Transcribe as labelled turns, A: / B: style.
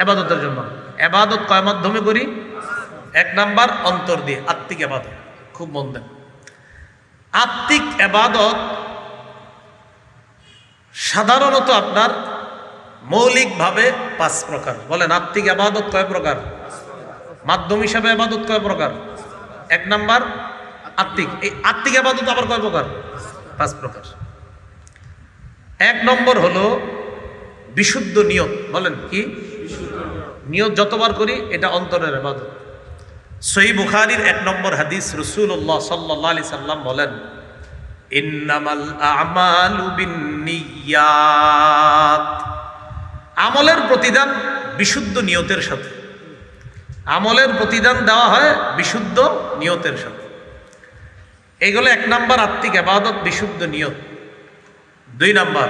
A: ইবাদতের জন্য। ইবাদত কয় মাধ্যমে করি? এক নাম্বার অন্তর দিয়ে, আত্মিক ইবাদত। খুব মন দেন, আত্মিক ইবাদত সাধারণত আপনার মৌলিকভাবে 5 প্রকার। বলেন, আত্মিক ইবাদত কয় প্রকার? মাধ্যম হিসাবে ইবাদত কয় প্রকার? এক নাম্বার আত্মিক। এই আত্মিক ইবাদত আবার কয় প্রকার? 5 প্রকার। এক নম্বর হলো বিশুদ্ধ নিয়ত। বলেন কি? নিয়ত যতবার করি এটা অন্তরের ইবাদত। সহিহ বুখারীর 1 নম্বর হাদিস, রাসূলুল্লাহ সাল্লাল্লাহু আলাইহি সাল্লাম বলেন, ইন্নামাল আ'মালু বিন্নিয়াত। আমলের প্রতিদান বিশুদ্ধ নিয়তের সাথে। আমলের প্রতিদান দেওয়া হয় বিশুদ্ধ নিয়তের সাথে। এইগুলো 1 নাম্বার আত্মিক ইবাদত, বিশুদ্ধ নিয়ত। 2 নাম্বার